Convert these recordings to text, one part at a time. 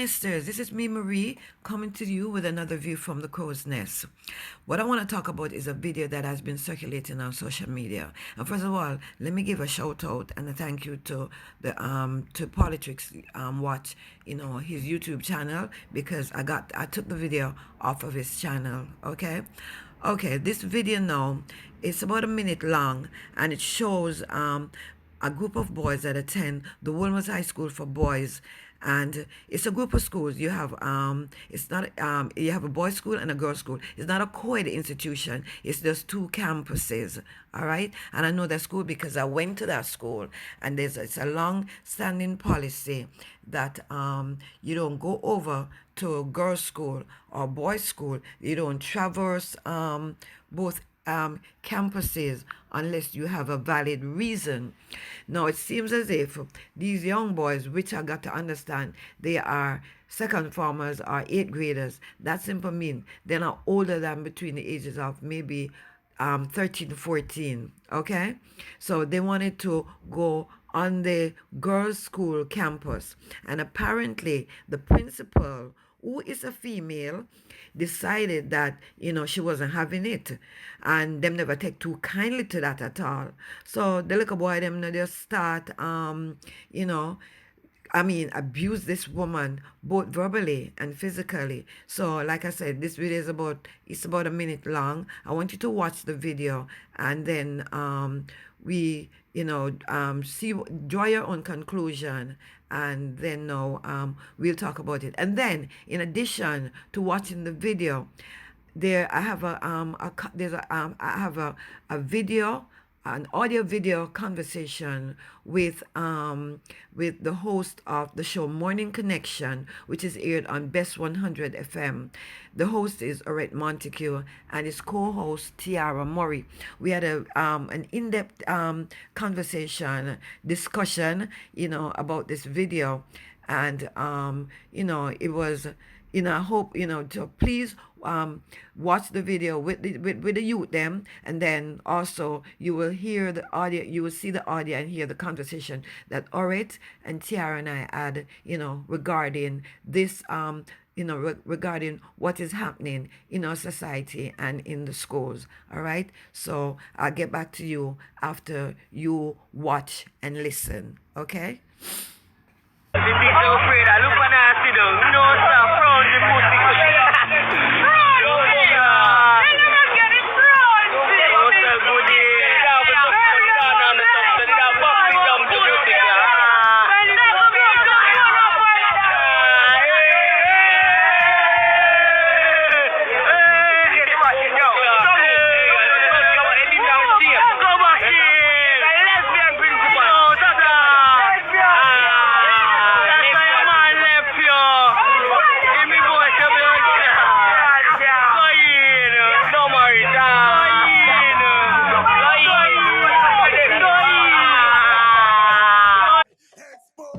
Nesters, this is me, Marie, coming to you with another view from the crow's nest. What I want to talk about is a video that has been circulating on social media. And first of all, let me give a shout out and a thank you to the to Politricks Watch, his YouTube channel, because I took the video off of his channel. Okay, this video now it's about a minute long, and it shows a group of boys that attend the Wolmer High School for Boys, and it's a group of schools. You have it's not you have a boys' school and a girls' school. It's not a co-ed institution. It's just two campuses. All right, and I know that school because I went to that school, and it's a long-standing policy that you don't go over to a girls' school or boys' school. You don't traverse both campuses unless you have a valid reason. Now, it seems as if these young boys, which I got to understand, they are second formers or eighth graders. That simply means they're not older than between the ages of maybe 13 to 14. Okay? So they wanted to go on the girls' school campus. And apparently, the principal, who is a female, decided that she wasn't having it, and them never take too kindly to that at all. So the little boy them just start abuse this woman both verbally and physically. So like I said, this video is about a minute long. I want you to watch the video, and then we see, draw your own conclusion, and then we'll talk about it. And then in addition to watching the video, I have a video, an audio video conversation with the host of the show Morning Connection, which is aired on Best 100 FM. The host is Orette Montague, and his co-host Tiara Murray. We had an in-depth conversation, discussion, about this video, and it was. I hope to please watch the video with the youth them, and then also you will hear the audio, you will see the audio and hear the conversation that Orette and Tiara and I had, regarding this, regarding what is happening in our society and in the schools. All right. So I'll get back to you after you watch and listen. Okay.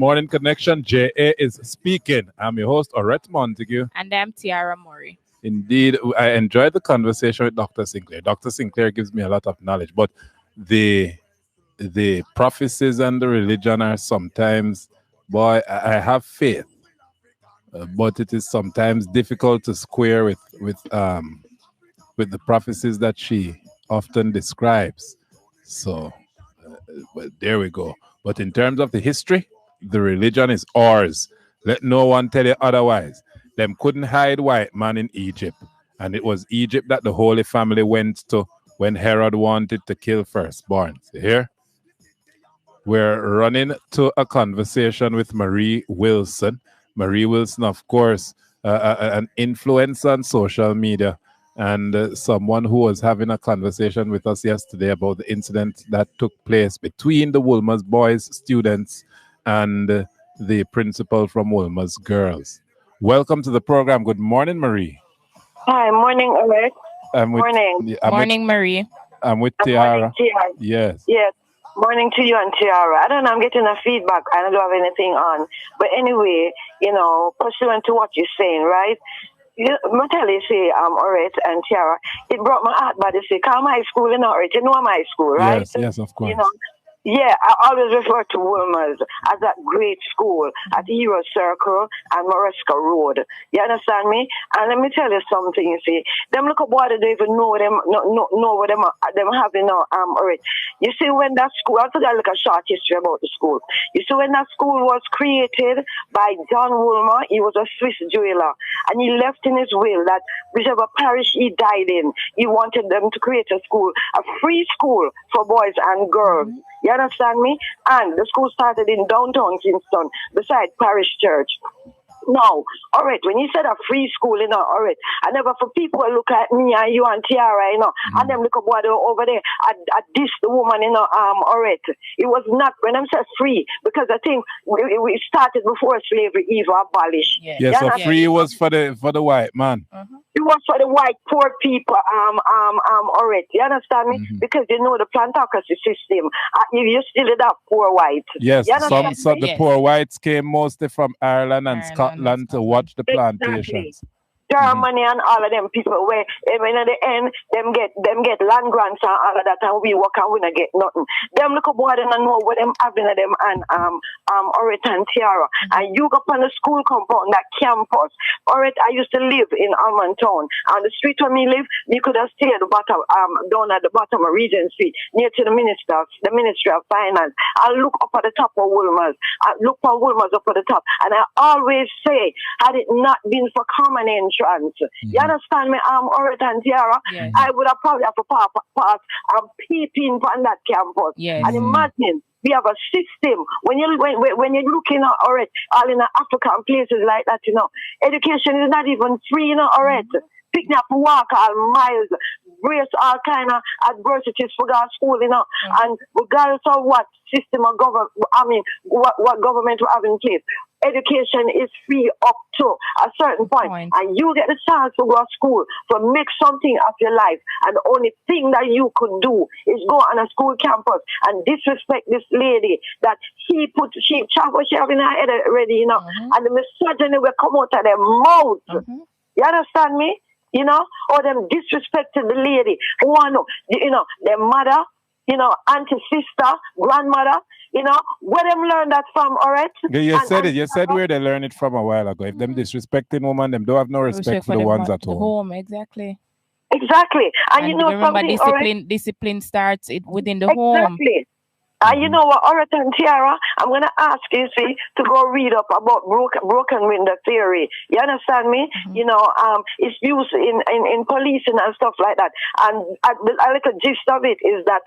Morning Connection, J.A. is speaking. I'm your host, Orette Montague. And I'm Tiara Murray. Indeed, I enjoyed the conversation with Dr. Sinclair. Dr. Sinclair gives me a lot of knowledge, but the prophecies and the religion are sometimes, boy, I have faith, but it is sometimes difficult to square with the prophecies that she often describes. So, well, there we go. But in terms of the history, the religion is ours. Let no one tell you otherwise. Them couldn't hide white man in Egypt. And it was Egypt that the Holy Family went to when Herod wanted to kill firstborns. You hear? We're running to a conversation with Marie Wilson. Marie Wilson, of course, an influencer on social media, and someone who was having a conversation with us yesterday about the incident that took place between the Wolmer's boys students and the principal from Wolmer's girls. Welcome to the program. Good morning, Marie. Hi, morning, Orette. Morning, Marie. I'm with Tiara. Yes. Yes. Morning to you and Tiara. I don't know, I'm getting a feedback. I don't have anything on. But anyway, pursuant to what you're saying, right? I tell you, say, Orette and Tiara, it brought my heart by the say, call my school, Orette, you know my school, right? Yes, of course. Yeah, I always refer to Wolmer's as that great school at Hero Circle and Moresca Road. You understand me? And let me tell you something, you see. Them look boy, they don't even know them, know what them having already. You see, when that school, I'll tell you like a short history about the school. You see, when that school was created by John Wolmer, he was a Swiss jeweler. And he left in his will that whichever parish he died in, he wanted them to create a school, a free school for boys and girls. You understand me? And the school started in downtown Kingston, beside Parish Church. No, all right. When you said a free school, you know, all right. I never for people look at me and you and Tiara, you know, and them look up what over there. I diss the woman, you know. All right. It was not when I'm saying free because I think we started before slavery even abolished. Yeah, so free was for the white man. It was for the white poor people, already. You understand me? Because you know the plantocracy system. You still have poor white. Yes, some the poor whites came mostly from Ireland and Scotland to watch the plantations. Germany and all of them people where when at the end them get land grants and all of that and we work and we not get nothing. Them look about and know what them having of them and Oret and Tiara. And you go up on the school compound, that campus. Oret, I used to live in Almond Town. And the street where me live, you could have stayed at the bottom, down at the bottom of Regency, near to the Ministry of Finance. I look up at the top of Wolmer's. I look for Wolmer's up at the top. And I always say, had it not been for common entrance, you understand me? Oret and Tiara, I would have probably have to pass and peeping on that campus. And imagine we have a system when you're looking at all in Africa and places like that, you know, education is not even free, you know, picking up walk all miles, brace all kind of adversities for our school, you know, and regardless of what system of government, what government we have in place, education is free up to a certain point. And you get the chance to go to school to make something of your life. And the only thing that you could do is go on a school campus and disrespect this lady that she have in her head already, you know, and the misogyny will come out of their mouth. You understand me? You know, or them disrespecting the lady who want to, you know, their mother, you know, auntie, sister, grandmother, you know, where them learn that from, all right? Yeah, you said where they learned it from a while ago. If them disrespecting woman, them don't have no respect for the ones at home. Exactly. And you know remember, something, discipline starts within the home. You know what, Oret and Tiara, I'm going to ask you, see, to go read up about broken window theory. You understand me? You know, it's used in policing and stuff like that. And a little gist of it is that,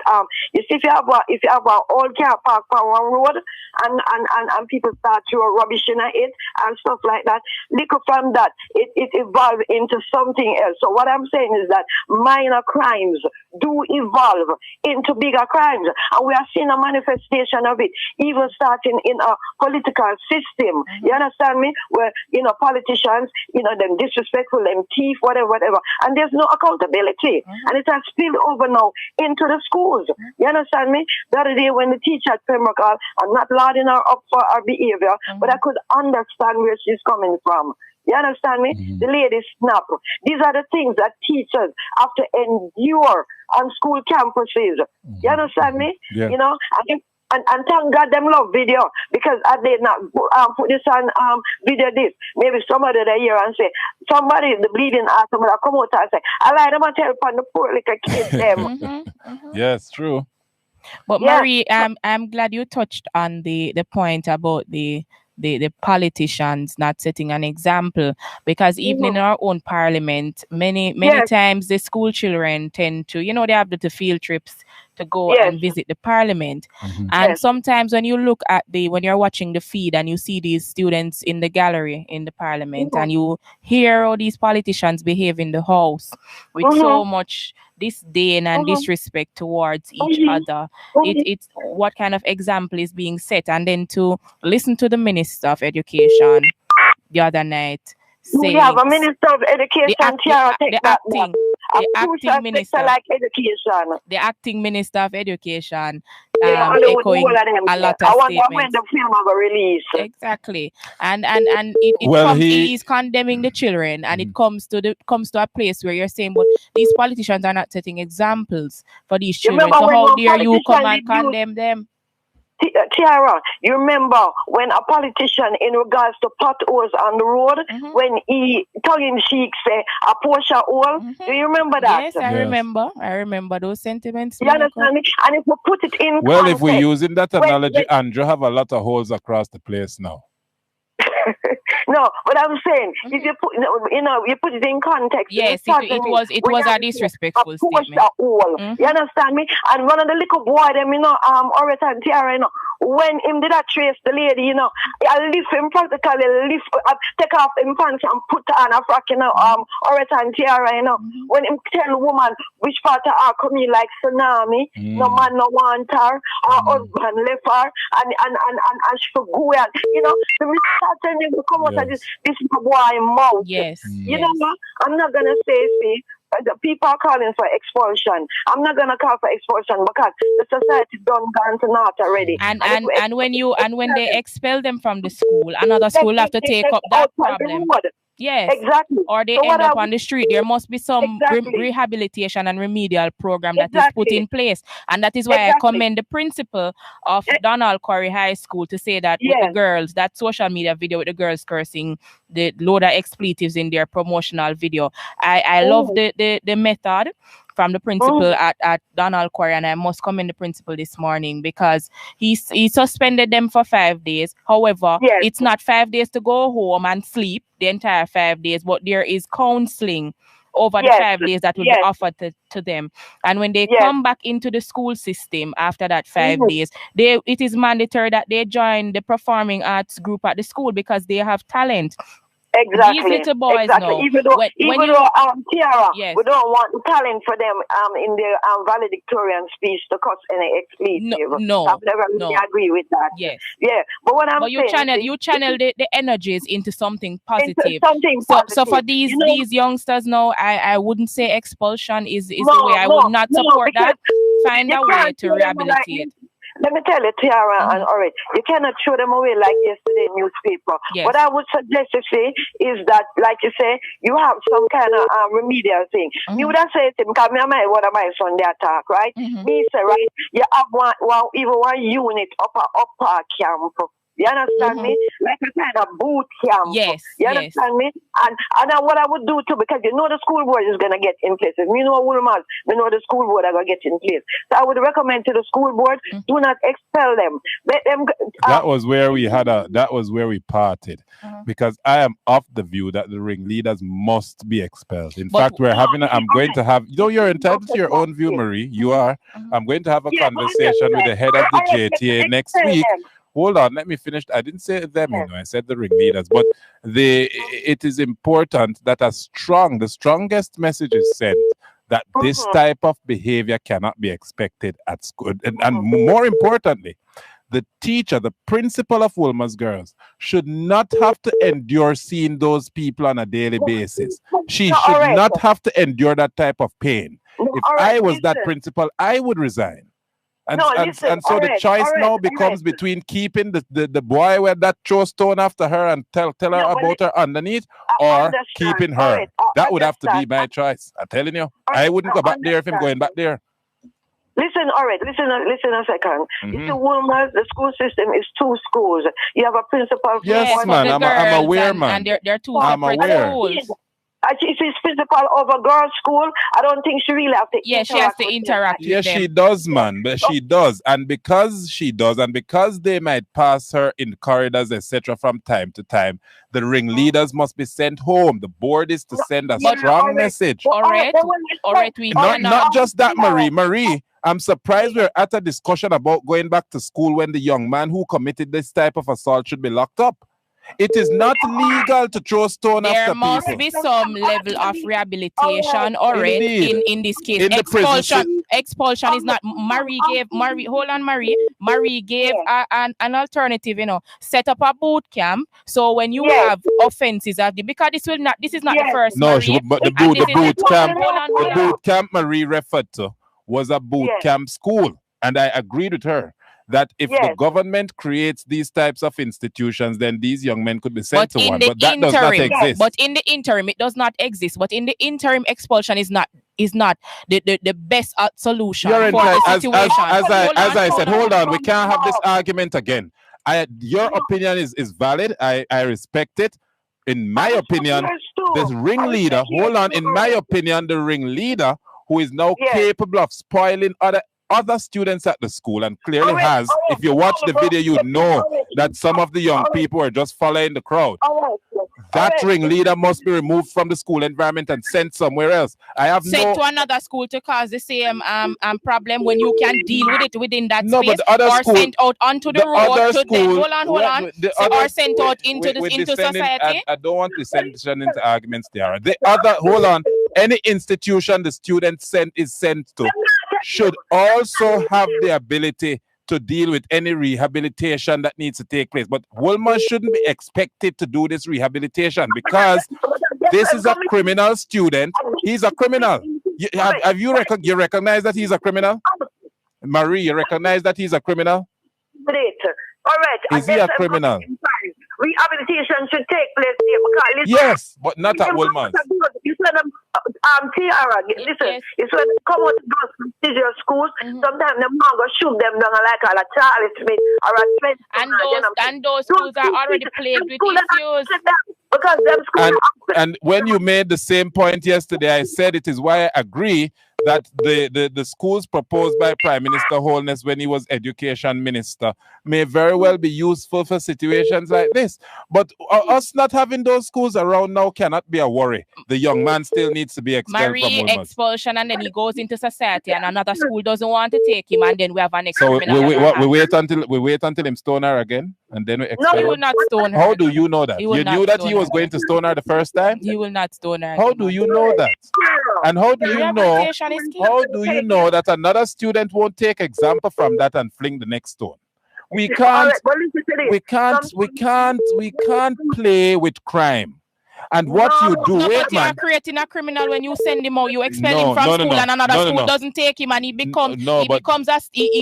you see, if you have an old car parked on one road and people start to throw rubbish in it and stuff like that, little from that, it evolved into something else. So what I'm saying is that minor crimes do evolve into bigger crimes. And we are seeing a manifestation of it, even starting in a political system. You understand me? Where, you know, politicians, you know, them disrespectful, them thief, whatever. And there's no accountability. And it has spilled over now into the schools. You understand me? The other day when the teacher at Pembroke, I'm not lauding her up for her behavior, but I could understand where she's coming from. You understand me? The lady snap. These are the things that teachers have to endure on school campuses. You understand me? You know, and thank God them love video, because I did not put this on video this. Maybe somebody there hear and say, somebody, the bleeding heart, somebody come out and say, I like them and tell upon the poor little kids them. Yes, true. But Marie, I'm glad you touched on the point about the politicians not setting an example, because even in our own parliament, many times the school children tend to, you know, they have the field trips to go and visit the parliament. And sometimes when you look at when you're watching the feed and you see these students in the gallery in the parliament and you hear how these politicians behave in the house with so much disdain and disrespect towards each other, it's what kind of example is being set. And then to listen to the Minister of Education the other night we have a Minister of Education, the acting minister, like education. The acting Minister of Education echoing a lot of statements. When the film will release. Exactly. And he's condemning the children, and it comes to a place where you're saying, but these politicians are not setting examples for these children. So how dare you come and condemn them? Tiara, you remember when a politician in regards to potholes on the road, when he tongue-in-cheek say a Porsche hole? Do you remember that? Yes, I remember. I remember those sentiments. You understand me? And if we put it in well, context, if we're using that analogy, Andrew have a lot of holes across the place now. no, but I'm saying if you put, you put it in context. Yes, it was a disrespectful statement. You understand me? And one of the little boy, them, Oret and Tiara, when him did that trace the lady, I lift him practically, take off him pants and put on a frock, Oret and Tiara, when him tell the woman which part of her come in like tsunami, no man no want her husband left her, and she could go out, the start telling him to come out of this boy mouth. Yes. You know what? I'm not gonna say, the people are calling for expulsion. I'm not gonna call for expulsion because the society done gone to naught already. And when they expel them from the school, another school have to take up that problem. Yes, exactly. Or they end up on the street. There must be some rehabilitation and remedial program that is put in place, and that is why I commend the principal of Donald Corey High School to say that with the girls, that social media video with the girls cursing, the load of expletives in their promotional video. I love the method from the principal at Donald Corey, and I must commend the principal this morning because he suspended them for 5 days. However, it's not 5 days to go home and sleep the entire 5 days, but there is counseling over the 5 days that will be offered to them. And when they come back into the school system after that 5 days, it is mandatory that they join the performing arts group at the school because they have talent. Exactly. These little boys know. Even though Tiara, we don't want the talent for them in their valedictorian speech to cuss any expletive. No. I've never really agree with that. Yes. Yeah. But what I'm saying you channel the energies into something positive. So for these youngsters now, I wouldn't say expulsion is the way. I would not support that. Find a way to rehabilitate. Let me tell you, Tiara and Orit, you cannot throw them away like yesterday newspaper. Yes. What I would suggest to say is that, like you say, you have some kind of remedial thing. You would have said to him, because one of my son they attack, right? Me say, right, you have one unit upper camp. You understand me? Like a kind of boot camp. Yes. You understand me? And what I would do too, because the school board is gonna get in place. If you know Wolmer, the school board are gonna get in place. So I would recommend to the school board, do not expel them. Let them. That was where we parted, because I am of the view that the ringleaders must be expelled. In fact, I'm going to have. You're entitled to your own view, Marie. You are. I'm going to have a conversation with the head of the JTA next week. Hold on, let me finish. I didn't say them, I said the ringleaders. But it is important that the strongest message is sent that this type of behavior cannot be expected at school. And more importantly, the teacher, the principal of Wolmer's Girls, should not have to endure seeing those people on a daily basis. She should not have to endure that type of pain. If I was that principal, I would resign. And so the choice now becomes between keeping the boy with that throw stone after her and tell her about her underneath, or keeping her. That would have to be my choice. I'm telling you, I wouldn't go back there if I'm going back there. Listen a second. You see, Wolmer, the school system is 2 schools. You have a principal. Yes, man, I'm aware, man. And they're 2 I'm aware. schools. If she's principal of a girls' school, I don't think she really has to interact. She has to interact with them. Yes, she does, man. But she does. And because she does, and because they might pass her in corridors, etc., from time to time, the ringleaders must be sent home. The board is to send a strong message. All right. Not just that, Marie. Marie, I'm surprised we're at a discussion about going back to school when the young man who committed this type of assault should be locked up. It is not legal to throw stone after people. There must be some level of rehabilitation already in this case. Expulsion is not. Marie gave an alternative, set up a boot camp. So when you have offenses, because this is not the first. No, but the boot camp Marie referred to was a boot camp school. And I agreed with her that if the government creates these types of institutions, then these young men could be sent to one. But that does not exist. But in the interim, it does not exist. But in the interim, expulsion is not is not the best solution You're for the situation. As I said, hold on, we can't have this argument again. Your opinion is valid. I respect it. In my opinion, this ringleader, hold on, in my opinion, the ringleader who is now capable of spoiling other students at the school and clearly has, if you watch the video, you know that some of the young people are just following the crowd. That ringleader must be removed from the school environment and sent somewhere else. I have sent to another school to cause the same problem when you can deal with it within that space, but the other or school, sent out onto the road to school, hold on, or sent out into society. I don't want to send into arguments there. The other, hold on, any institution the student is sent to should also have the ability to deal with any rehabilitation that needs to take place. But Wolmer shouldn't be expected to do this rehabilitation because this is a criminal student. He's a criminal. You recognize that he's a criminal? Marie, you recognize that he's a criminal? All right. Is he a criminal? Rehabilitation should take place here because yes, but not at Wolmer's. You said Tiara, listen, it's when they come out to those prestigious schools, sometimes the man go shoot them down like a Charlie Smith or a Smith. And those schools are already plagued with issues. Because them schools and when you made the same point yesterday, I said it is why I agree that the schools proposed by Prime Minister Holness when he was Education Minister may very well be useful for situations like this. But us not having those schools around now cannot be a worry. The young man still needs to be expelled from Wolmer's. Expulsion, and then he goes into society and another school doesn't want to take him, and then we have an criminal. So we wait until him stone her again, and then we expel No, he will not stone her. How do you know that? You knew that he was going to stone her the first time? He will not stone her. How do you know that? And how do you know? How do you know that another student won't take example from that and fling the next stone? We can't play with crime. And what you do, but you are creating a criminal when you send him out. You expel him from school, and another school doesn't take him, and he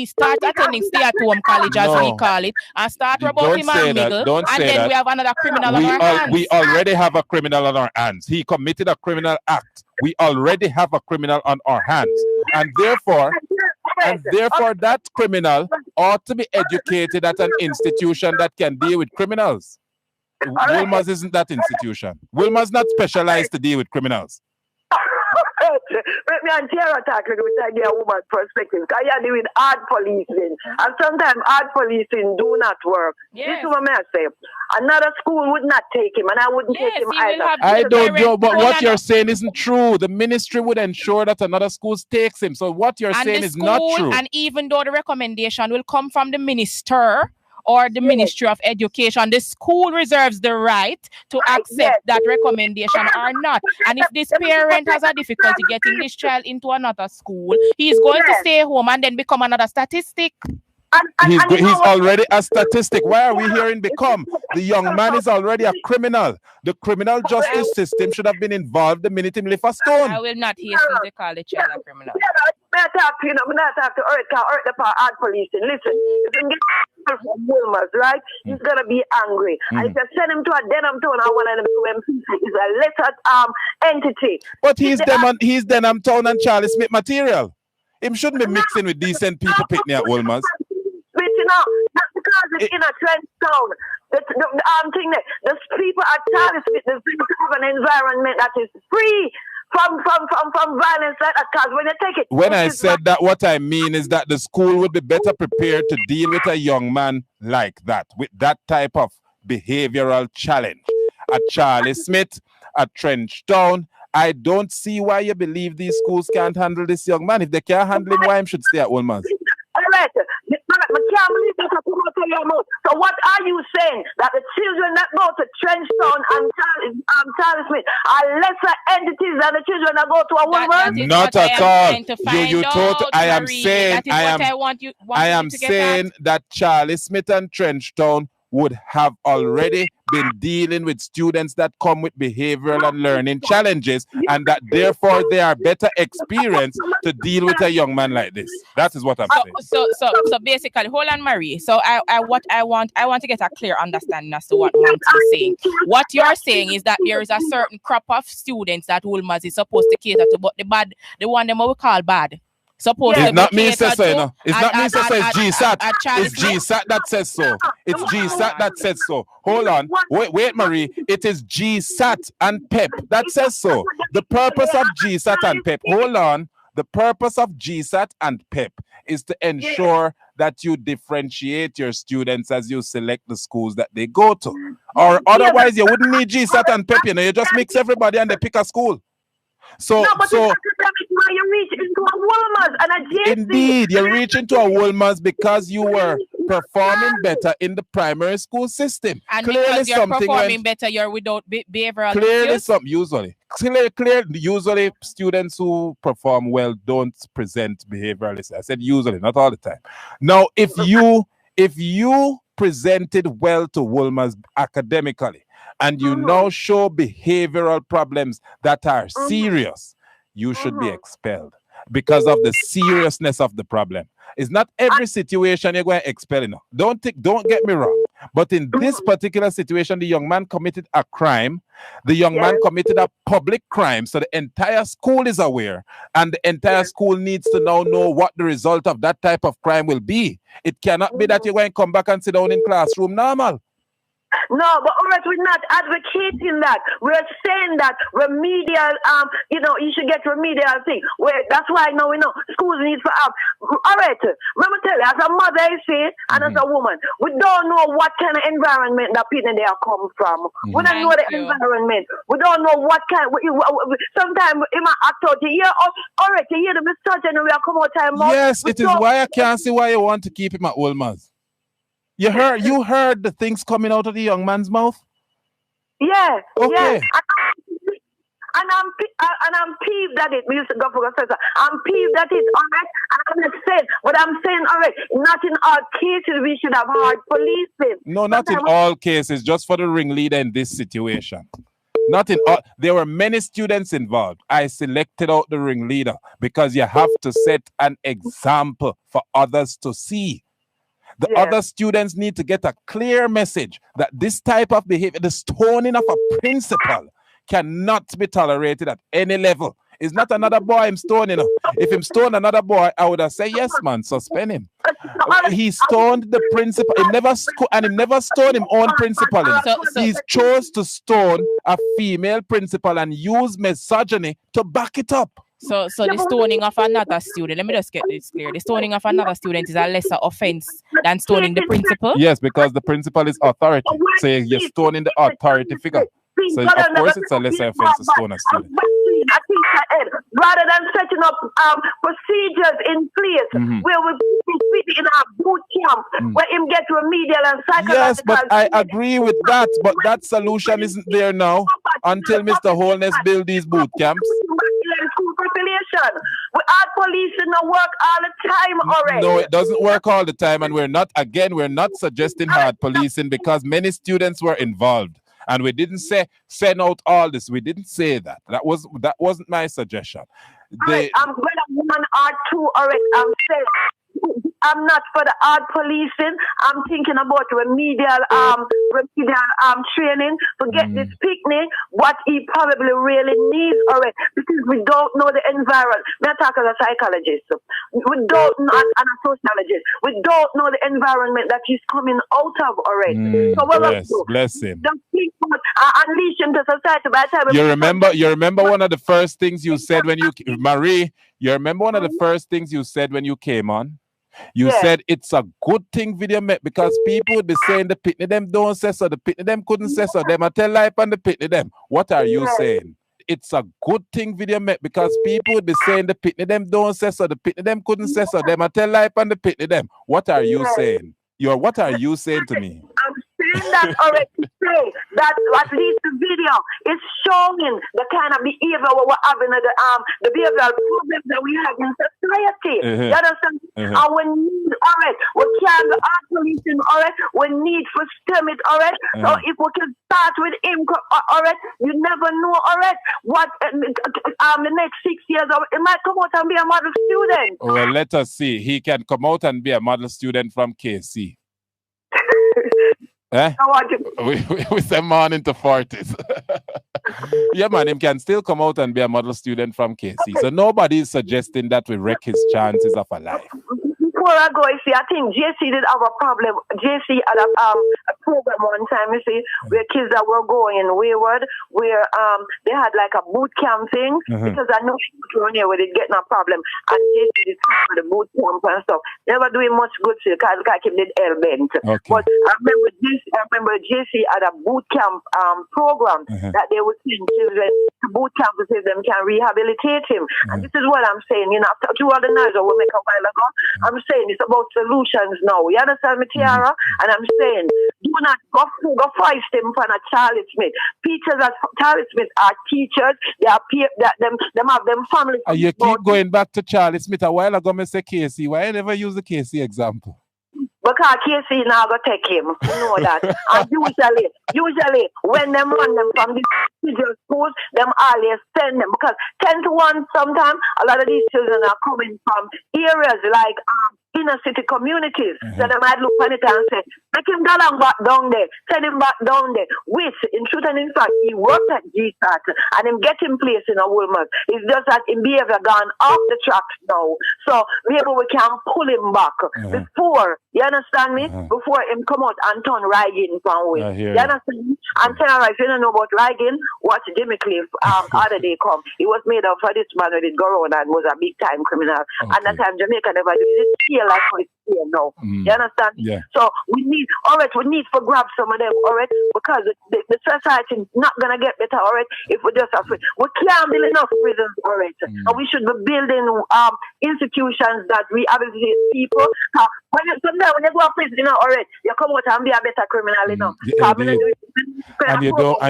starts attending stay-at-home college, as we call it, and start about him and Miggle, and then we have another criminal on our hands. We already have a criminal on our hands. He committed a criminal act. We already have a criminal on our hands, and therefore that criminal ought to be educated at an institution that can deal with criminals. Wolmer's isn't that institution. Wolmer's not specialized to deal with criminals. Let me and Tiara talk with a woman's perspective. Because you deal with hard policing. And sometimes hard policing do not work. Yes. This is what I say. Another school would not take him, and I wouldn't take him either. I don't know, but what you're saying isn't true. The ministry would ensure that another school takes him. So what you're saying is not true. And even though the recommendation will come from the minister or the Ministry of Education, the school reserves the right to accept that recommendation or not. And if this parent has a difficulty getting this child into another school, he's going to stay home and then become another statistic. He's already a statistic. Why are we hearing become? The young man is already a criminal. The criminal justice system should have been involved the minute he left a stone. I will not hear to call the child a criminal. I'm not talking to Earth the hard policing. Listen, if you get from Wolmer's, right? He's gonna be angry. And if you send him to a Denham town, I want him to MC. He's a lesser entity. But he's Denham town and Charlie Smith material. Him shouldn't be mixing with decent people picnic at Wolmer's. But you know, that's because it's in a trench town. The people at Charlie Smith, the people have an environment that is free from violence like that. Because when you take it, when I said that, what I mean is that the school would be better prepared to deal with a young man like that, with that type of behavioral challenge. At Charlie Smith, at Trenchtown, I don't see why you believe these schools can't handle this young man. If they can't handle him, why he should stay at Wolmer's? All right. I can't believe that I come out of your mouth. So what are you saying? That the children that go to Trenchtown and Charlie Smith are lesser entities than the children that go to a Wolmer? Not at all. You thought I am saying I am saying that Charlie Smith and Trenchtown would have already been dealing with students that come with behavioral and learning challenges, and that therefore they are better experienced to deal with a young man like this. That is what I'm saying. So basically, hold on, Marie. So I want to get a clear understanding as to what Monty is saying. What you're saying is that there is a certain crop of students that Wolmer's is supposed to cater to, but the one them we call bad. Supposed it's to not be me catered says so, you to, know. It's not me says so, it's GSAT. It's GSAT that says so. It's GSAT that says so. Hold on. Wait, Marie. It is GSAT and PEP that says so. The purpose of GSAT and PEP, hold on. The purpose of GSAT and PEP is to ensure that you differentiate your students as you select the schools that they go to. Or otherwise, you wouldn't need GSAT and PEP, you know. You just mix everybody and they pick a school. So you reach into a Wolmer's and a JC. Indeed, you reach into a Wolmer's because you were performing better in the primary school system. And clearly because you're performing better, you're without behavioral clearly issues? Usually students who perform well don't present behavioral issues. I said usually, not all the time. Now, if you presented well to Wolmer's academically, and you now show behavioral problems that are serious, you should be expelled because of the seriousness of the problem. It's not every situation you're going to expel. You know. Don't get me wrong. But in this particular situation, the young man committed a crime. The young man committed a public crime. So the entire school is aware. And the entire school needs to now know what the result of that type of crime will be. It cannot be that you're going to come back and sit down in classroom normal. No, but all right, we're not advocating that. We're saying that remedial, you should get remedial thing. That's why now we know schools need to have. All right, let me tell you, as a mother, I say, and as a woman, we don't know what kind of environment that people there come from. We don't know the environment. We don't know what kind. Sometimes it might act out. All right, you hear the misogyny we are come out time. Yes, it is why I can't see why you want to keep him at Wolmer's. You heard the things coming out of the young man's mouth? Yeah. Okay. Yeah. And I'm peeved at it. We used to go for professor. I'm peeved at it, all right? And I'm saying, but I'm saying, all right, not in all cases we should have hard policing. No, not in all cases, just for the ringleader in this situation. Not in all. There were many students involved. I selected out the ringleader because you have to set an example for others to see. The other students need to get a clear message that this type of behavior, the stoning of a principal, cannot be tolerated at any level. It's not another boy I'm stoning. If him stone another boy, I would have said, yes, man, suspend him. He stoned the principal. He never stoned him own principal. He chose to stone a female principal and use misogyny to back it up. So the stoning of another student, let me just get this clear. The stoning of another student is a lesser offense than stoning the principal? Yes, because the principal is authority. So you're stoning the authority figure. So of course it's a lesser offense to stone a student. Rather than setting up procedures in place where we be in our boot camp where him get remedial and psychological. Yes, but I agree with that. But that solution isn't there now until Mr. Holness build these boot camps. We are policing the work all the time already. No, it doesn't work all the time, and we're not suggesting hard policing because many students were involved. And we didn't say send out all this. We didn't say that. That wasn't my suggestion. I'm going to 1 or 2 already. I'm not for the hard policing. I'm thinking about remedial training to get this picnic what he probably really needs already because we don't know the environment. We're talking as a psychologist. We don't know, and a sociologist. We don't know the environment that he's coming out of already. So bless him. Unleash him to society by the time you remember one of the first things you said when you Marie, you remember one of the first things you said when you came on? You said it's a good thing video met because people would be saying the pitney them don't say so, the pitney them couldn't say so, them I tell life and the pitney them. What are you saying? It's a good thing video met because people would be saying the pitney them don't say so, the pitney them couldn't say so, them I tell life and the pitney them. What are you saying? What are you saying to me? I'm saying that already to say that at least the video is showing the kind of behavior we're having, the behavioral problems that we have in society. You understand? And we need, all right, we can't be policing, all right, we need for stem it, all right. So if we can start with him, all right, you never know, all right, what the next 6 years, it might come out and be a model student. Well, let us see. He can come out and be a model student from KC. With a man into 40s. Yeah, man, him can still come out and be a model student from KC. So nobody is suggesting that we wreck his chances of a life. Before I go, you see, I think JC did have a problem. JC had a program one time, you see, where kids that were going wayward, where they had like a boot camp thing, because I know people around here where they getting a problem, and JC did for the boot camp and stuff. Never doing much good to because he did hell bent. But I remember JC had a boot camp program that they would send children to boot camp to see if them can rehabilitate him. And this is what I'm saying, you know, after 2 other nights we make a while ago, I'm saying it's about solutions now. You understand me, Tiara? And I'm saying, do not go fight them for a Charlie Smith. Teachers at Charlie Smith are teachers. They are them have them family. You keep going back to Charlie Smith. A while ago, I said KC. Why you never use the KC example? Because KC now go take him. You know that. And usually when them run them from these individual schools, them always send them. Because 10 to 1 sometimes, a lot of these children are coming from areas like inner city communities. So they might look on it and say, make him go back down there, send him back down there. Which, in truth and in fact, he worked at GSAT and him get him place in a Wolmer. It's just that his behavior gone off the tracks now. So maybe we can pull him back before, you understand me? Before him come out and turn Reagan from way. You understand me? And tell her, if you don't know about Reagan, watch Jimmy Cliff other day come. He was made up for this man with his go and was a big time criminal. And that time Jamaica never did it. Like how it's here now. You understand? Yeah. So we need to grab some of them, all right, because the society is not gonna get better, all right, if we just afraid. We can't build enough prisons, all right. And we should be building institutions that rehabilitate people. Sometimes when you go to prison, you know, all right, you come out and be a better criminal, you know. And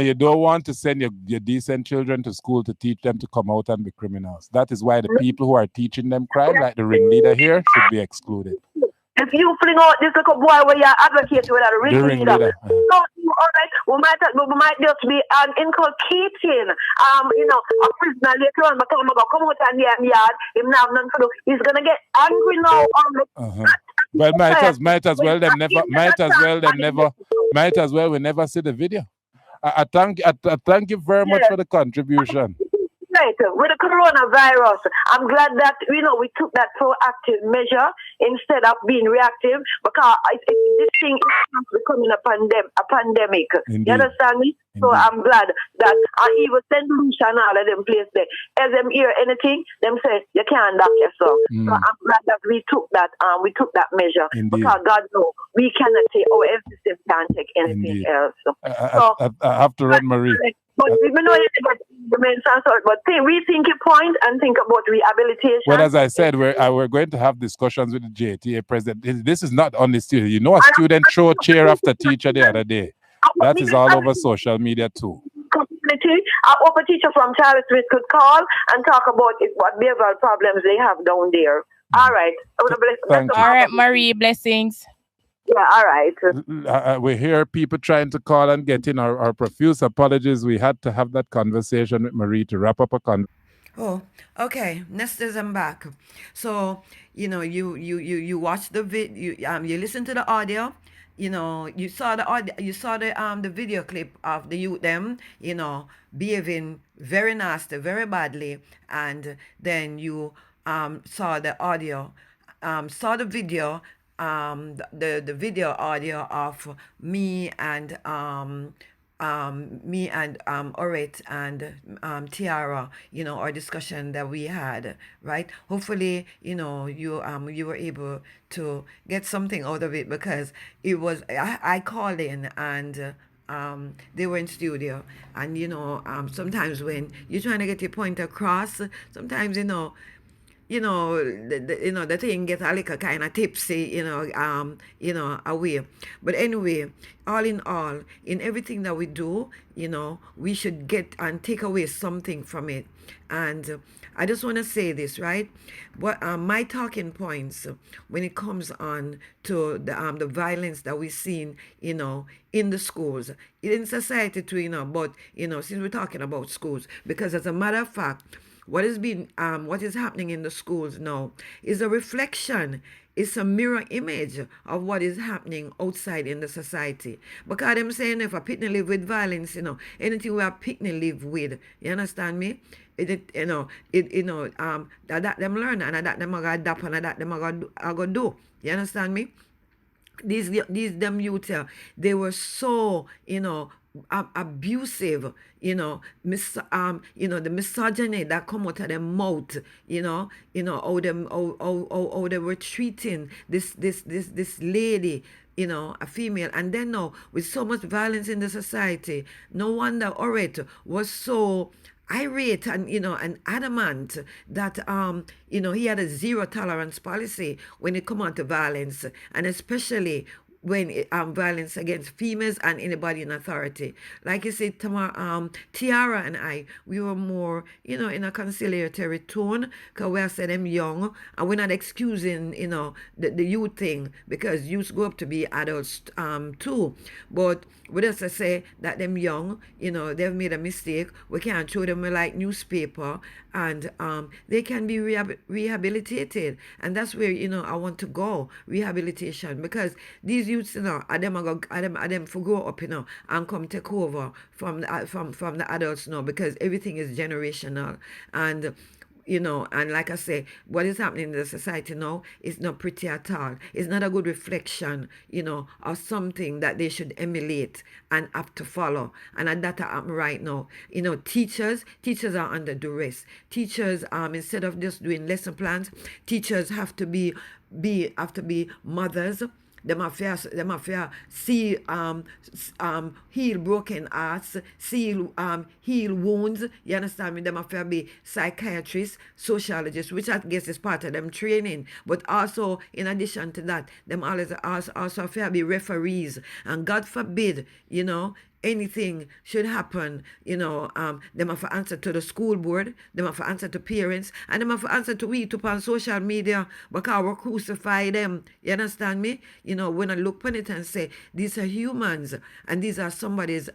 you don't want to send your decent children to school to teach them to come out and be criminals. That is why the people who are teaching them crime, like the ringleader here, should be excluded. If you fling out this little boy where you're advocating with a ringleader, so all right, we might just be inculcating, you know, a prisoner later on, come out and the yard, him now none to do. He's gonna get angry now. Well, might as well we never see the video. I thank you very much for the contribution. Right, with the coronavirus, I'm glad that we took that proactive measure instead of being reactive, because this thing is becoming a pandemic. Indeed. You understand me? So I'm glad that I even send Lucia and all of them place there. As them hear anything, them say you can't dock yourself. So I'm glad that we took that measure. Indeed. Because God knows we cannot take our system can't take anything else. I have to run, Marie. But we know the main answer, but rethink your point and think about rehabilitation. Well, as I said, we're going to have discussions with the JTA president. This is not only student. You know, a student threw chair after teacher the other day. That is all over social media too. Community, I hope a teacher from Charlie Smith could call and talk about what behavioral problems they have down there. All right. All right, Marie, blessings. Yeah, all right. We hear people trying to call and get in. Our profuse apologies. We had to have that conversation with Marie to wrap up a conversation. Oh, okay. Nestor's, I'm back. So, you watch the video, you listen to the audio, you saw the audio, you saw the video clip of the youth them, behaving very nasty, very badly, and then you saw the audio, saw the video, the video audio of me and Orit and Tiara, our discussion that we had, right? Hopefully, you were able to get something out of it, because it was, I called in and they were in studio, and sometimes when you're trying to get your point across, sometimes the thing gets a little kind of tipsy, away. But anyway, all in all, in everything that we do, we should get and take away something from it. And I just want to say this, right? What my talking points when it comes on to the violence that we've seen, in the schools, in society too, but, since we're talking about schools, because as a matter of fact, what is happening in the schools now is a reflection, it's a mirror image of what is happening outside in the society. Because I'm saying if a picnic live with violence, anything we are picnic live with, you understand me? That them learn and that them are gonna adapt and that them are gonna do. You understand me? These them youth here, they were so abusive, the misogyny that come out of their mouth, how they were treating this lady, a female. And then now with so much violence in the society, no wonder Oret was so irate and adamant that he had a zero tolerance policy when it come on to violence, and especially when violence against females and anybody in authority. Like you said, Tiara and I, we were more, in a conciliatory tone, because we said them young, and we're not excusing, the youth thing, because youth grow up to be adults too. But we just say that them young, they've made a mistake. We can't throw them like newspaper, and they can be rehabilitated. And that's where, I want to go, rehabilitation, because these youths, are them for grow up, and come take over from the adults now, because everything is generational. And like I say, what is happening in the society now is not pretty at all. It's not a good reflection, of something that they should emulate and have to follow. And that happen right now. Teachers are under duress. Teachers, instead of just doing lesson plans, teachers have to be mothers. Them affair see heal broken hearts, heal wounds. You understand me? Them affair be psychiatrists, sociologists, which I guess is part of them training. But also, in addition to that, them always also affair be referees. And God forbid, anything should happen, them have to answer to the school board, them have to answer to parents, and them have to answer to we on social media, because we crucify them. You understand me? When I look on it and say, these are humans, and these are somebody's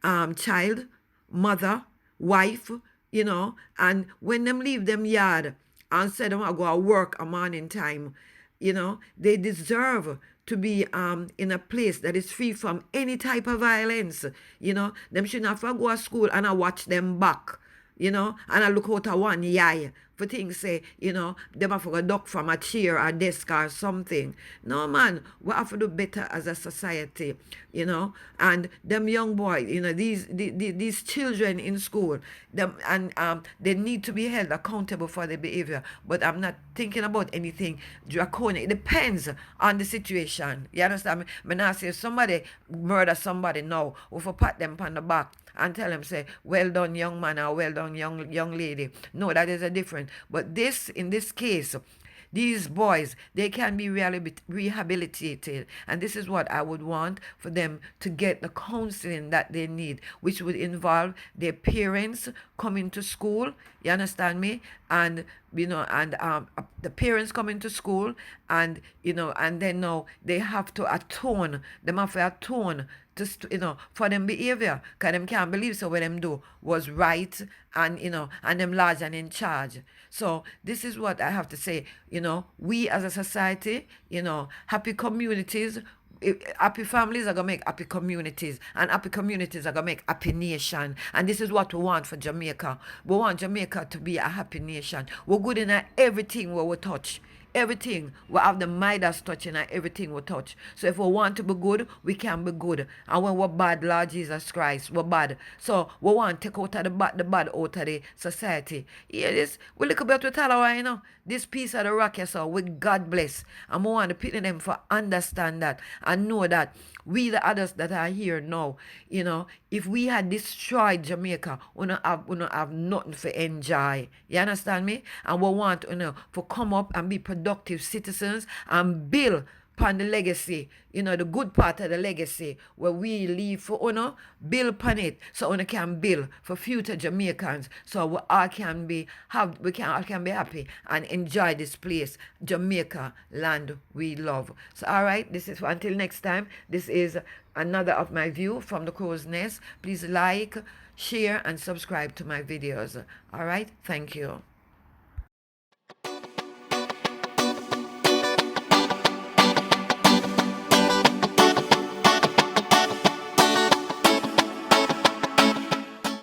child, mother, wife, and when them leave them yard and say them I go work a morning time, they deserve to be in a place that is free from any type of violence. Them should not have to go to school and I watch them back, and I look out of one eye for things say, them have to go duck from a chair or desk or something. No, man, we have to do better as a society, and them young boys, these children in school, they need to be held accountable for their behavior. But I'm not thinking about anything draconian. It depends on the situation. You understand me? When I say somebody murder somebody now, we for pat them on the back and tell them, say, well done, young man, or well done, young lady. No, that is a different. But in this case, these boys, they can be rehabilitated. And this is what I would want for them to get the counseling that they need, which would involve their parents coming to school. You understand me? And, the parents coming to school, and, and then now they have to atone. They have to atone for them behavior, because them can't believe so what them do was right, and and them large and in charge. So this is what I have to say. We as a society, happy communities, happy families are gonna make happy communities, and happy communities are gonna make happy nation. And this is what we want for Jamaica. We want Jamaica to be a happy nation. We're good in everything where we touch. Everything. We have the Midas touching at everything we touch. So if we want to be good, we can be good. And when we're bad, Lord Jesus Christ, we're bad. So we want to take out of the bad out of the society. Hear this? We look about with Talawa, this piece of the rock, so with God bless. And we want to put them for understand that and know that we the others that are here now, if we had destroyed Jamaica, we don't have nothing for enjoy. You understand me? And we want, to come up and be productive citizens and build upon the legacy, you know, the good part of the legacy where we leave for Uno, build upon it so Uno can build for future Jamaicans so we all can be all can be happy and enjoy this place, Jamaica, land we love. So all right, this is until next time. This is another of my view from the crow's nest. Please like, share and subscribe to my videos. All right, thank you.